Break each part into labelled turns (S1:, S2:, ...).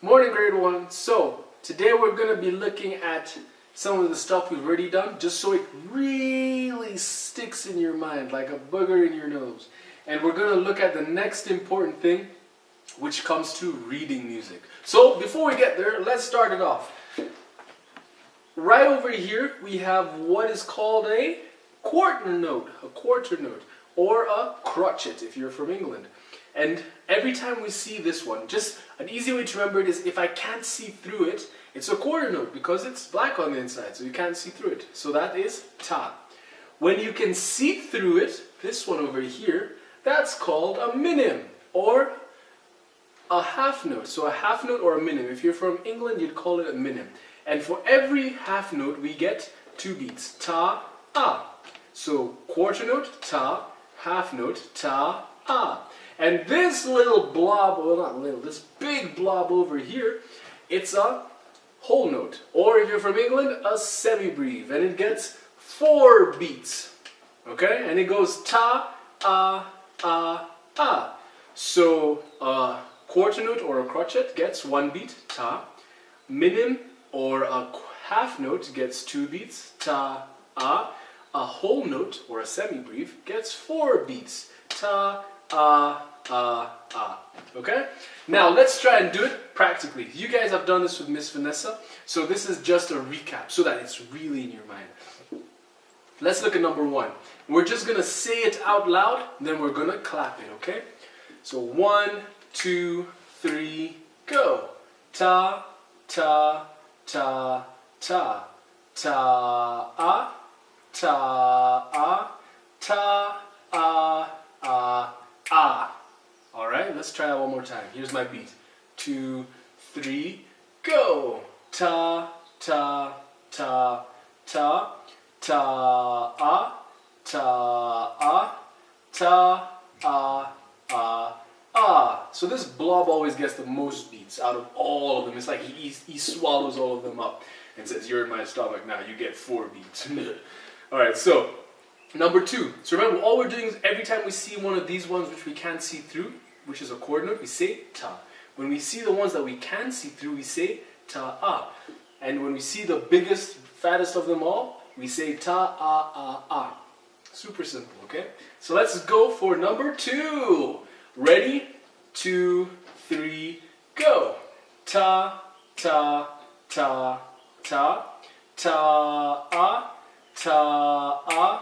S1: Morning, grade 1. So, today we're going to be looking at some of the stuff we've already done, just so it really sticks in your mind like a booger in your nose. And we're going to look at the next important thing, which comes to reading music. So, before we get there, let's start it off. Right over here, we have what is called a quarter note, or a crotchet if you're from England. And every time we see this one, just an easy way to remember it is if I can't see through it, it's a quarter note because it's black on the inside, so you can't see through it. So that is ta. When you can see through it, this one over here, that's called a minim, or a half note. So a half note or a minim. If you're from England, you'd call it a minim. And for every half note, we get two beats. Ta, ah. So quarter note, ta, half note, ta, ah. And this little blob, well not little, this big blob over here, it's a whole note. Or if you're from England, a semibreve. And it gets 4 beats. Okay? And it goes ta, ah, ah, ah. So a quarter note or a crotchet gets 1 beat, ta. Minim or a half note gets 2 beats, ta, ah. A whole note or a semibreve gets 4 beats, ta, ah, ah. Okay? Now let's try and do it practically. You guys have done this with Miss Vanessa, so this is just a recap so that it's really in your mind. Let's look at number 1. We're just going to say it out loud, then we're going to clap it, okay? So 1, 2, 3, go. Ta, ta, ta, ta, ta, ah. Ta, ah, ta, ah, ah, ah. Alright, let's try that one more time. Here's my beat. 2, 3, go. Ta, ta, ta, ta, ta, ah, ta, ah, ta, ah, ah, ah. So this blob always gets the most beats out of all of them. It's like he swallows all of them up and says, you're in my stomach now, you get 4 beats. Alright, so number 2. So remember, all we're doing is every time we see one of these ones which we can't see through, which is a quarter note, we say ta. When we see the ones that we can see through, we say ta ah. And when we see the biggest, fattest of them all, we say ta ah ah ah. Super simple, okay? So let's go for number 2. Ready? 2, 3, go. Ta ta ta ta ta ah. Ta, ah,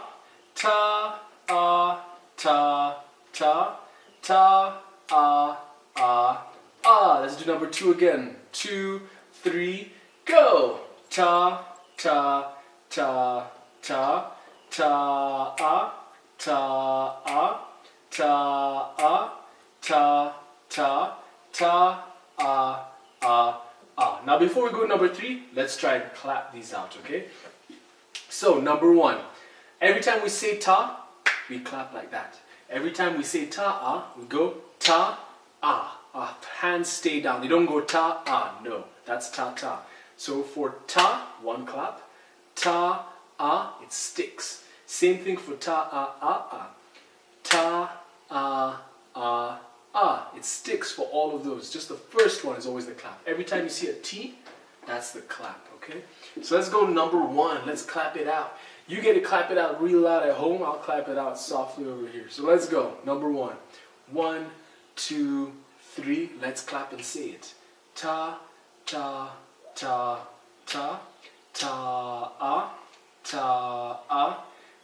S1: ta, ah, ta, ta, ta, ah, ah, ah. Let's do number 2 again. 2, 3, go. Ta, ta, ta, ta, ta, ah, ta, ah, ta, ah, ta, ta, ta, ah, ah, ah. Now before we go to number 3, let's try and clap these out, okay? So, number 1, every time we say ta, we clap like that. Every time we say ta, ah, we go ta, ah. Our hands stay down. They don't go ta, ah, no. That's ta, ta. So for ta, 1 clap. Ta, ah, it sticks. Same thing for ta, ah, ah, ah. Ta, ah, ah, ah. It sticks for all of those. Just the first one is always the clap. Every time you see a T, that's the clap, okay? So let's go number 1. Let's clap it out. You get to clap it out real loud at home. I'll clap it out softly over here. So let's go. Number 1. 1, 2, 3. Let's clap and say it. Ta, ta, ta, ta, ta, ah, ta, ah,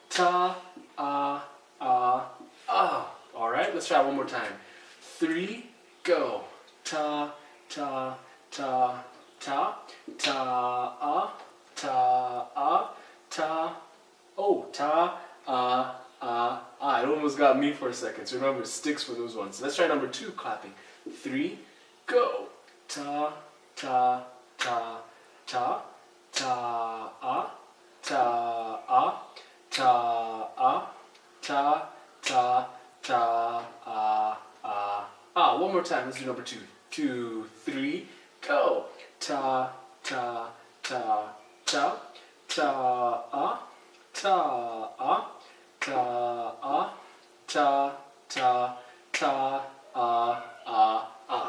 S1: ta, ah, ah, ah. All right, let's try one more time. 3, go. Ta, ta, ta, ta, ta, ah, ta, ah, ta, oh, ta, ah, ah, ah. It almost got me for a second. So remember, it sticks for those ones. Let's try number 2, clapping. 3, go. Ta, ta, ta, ta, ta, ah, ta, ah, ta, ah, ta, ta, ta, ah, ah, ah. One more time. Let's do number 2. 2, 3, go. Ta, ta, ta, ta, ta, ah, ta, ah, ta, ah, ta, ta, ta,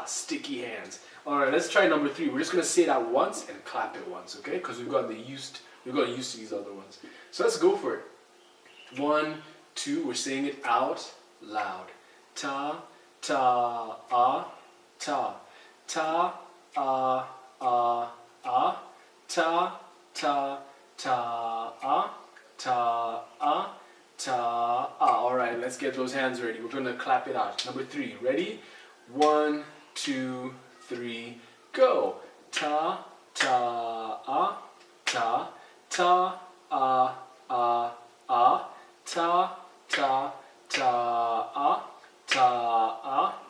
S1: Sticky hands. All right, let's try number 3. We're just gonna say that once and clap it once, okay? Because we've gotten used to these other ones. So let's go for it. 1, 2. We're saying it out loud. Ta, ta, ta, ta, ta, ta, ta, ta, ta. All right, let's get those hands ready. We're gonna clap it out. Number 3. Ready? 1, 2, 3, go. Ta, ta, ta, ta, ta, ta, ta.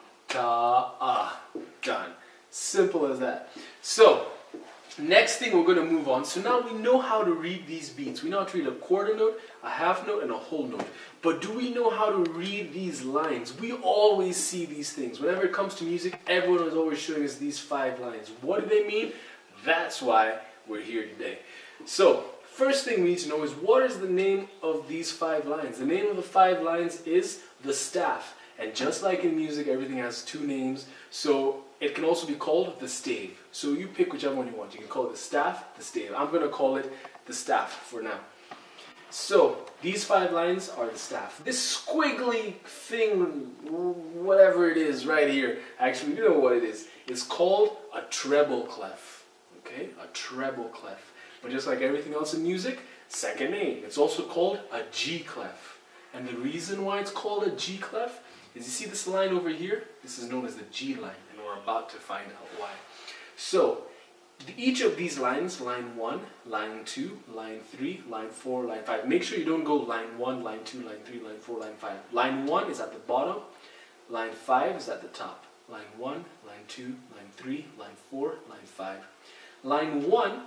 S1: Done. Simple as that. So, next thing we're going to move on. So now we know how to read these beats. We know how to read a quarter note, a half note, and a whole note. But do we know how to read these lines? We always see these things. Whenever it comes to music, everyone is always showing us these 5 lines. What do they mean? That's why we're here today. So, first thing we need to know is, what is the name of these 5 lines? The name of the 5 lines is the staff. And just like in music, everything has 2 names. So it can also be called the stave. So you pick whichever one you want. You can call it the staff, the stave. I'm going to call it the staff for now. So these 5 lines are the staff. This squiggly thing, whatever it is right here, actually you know what it is. It's called a treble clef. Okay, a treble clef. But just like everything else in music, second name. It's also called a G clef. And the reason why it's called a G clef is, you see this line over here? This is known as the G line, and we're about to find out why. So, each of these lines, line 1, line 2, line 3, line 4, line 5. Make sure you don't go line 1, line 2, line 3, line 4, line 5. Line 1 is at the bottom, line 5 is at the top. Line 1, line 2, line 3, line 4, line 5. Line 1,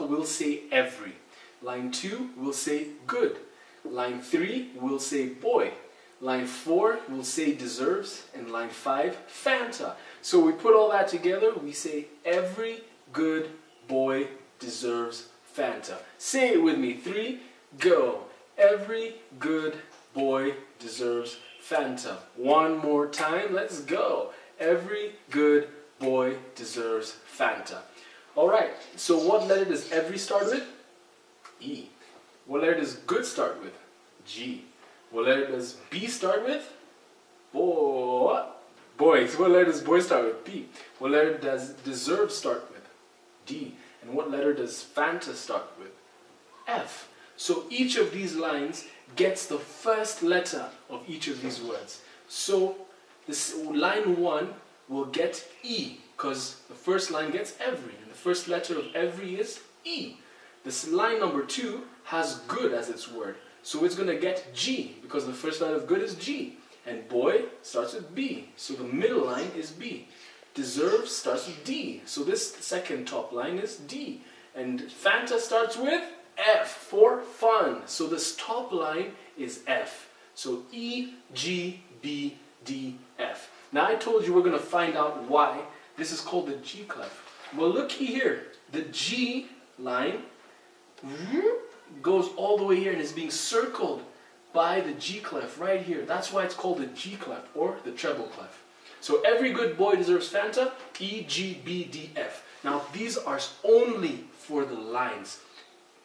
S1: we'll say every. Line 2, we'll say good. Line 3, we'll say boy. Line 4, we'll say deserves. And line 5, Fanta. So we put all that together, we say every good boy deserves Fanta. Say it with me. 3, go. Every good boy deserves Fanta. One more time, let's go. Every good boy deserves Fanta. Alright, so what letter does every start with? E. What letter does good start with? G. What letter does B start with? Boys. What letter does boy start with? P. What letter does deserve start with? D. And what letter does Fanta start with? F. So each of these lines gets the first letter of each of these words. So this line 1 will get E, because the first line gets every, and the first letter of every is E. This line number 2 has good as its word, so it's going to get G, because the first line of good is G. And boy starts with B, so the middle line is B. Deserve starts with D, so this second top line is D. And Fanta starts with F for fun, so this top line is F. So E, G, B, D, F. Now I told you we're going to find out why this is called the G clef. Well, looky here. The G line goes all the way here and is being circled by the G clef right here. That's why it's called the G clef, or the treble clef. So every good boy deserves Fanta, E, G, B, D, F. Now these are only for the lines.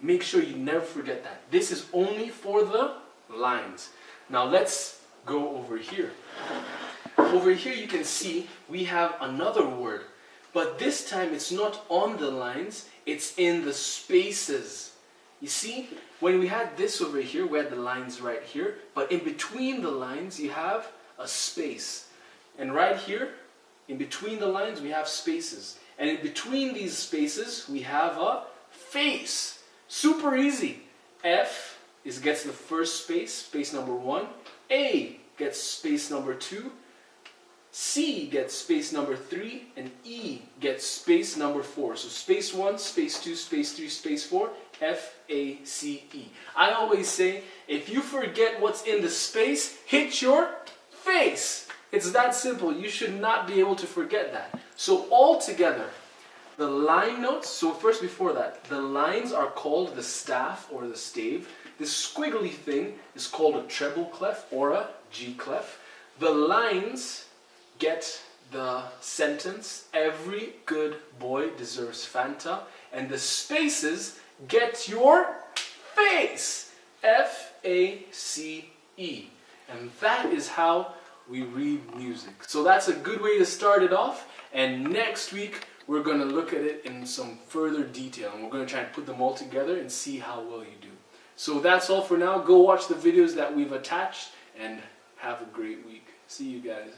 S1: Make sure you never forget that. This is only for the lines. Now let's go over here. Over here you can see we have another word, but this time it's not on the lines, it's in the spaces. You see, when we had this over here, we had the lines right here, but in between the lines you have a space. And right here, in between the lines we have spaces. And in between these spaces we have a face. Super easy. F gets the first space, space number 1. A gets space number 2. C gets space number 3, and E gets space number 4. So space 1, space 2, space 3, space 4, F, A, C, E. I always say, if you forget what's in the space, hit your face. It's that simple. You should not be able to forget that. So all together, the line notes, so first before that, the lines are called the staff or the stave. This squiggly thing is called a treble clef or a G clef. The lines get the sentence, every good boy deserves Fanta, and the spaces get your face, F-A-C-E. And that is how we read music. So that's a good way to start it off, and next week we're going to look at it in some further detail, and we're going to try and put them all together and see how well you do. So that's all for now. Go watch the videos that we've attached, and have a great week. See you guys.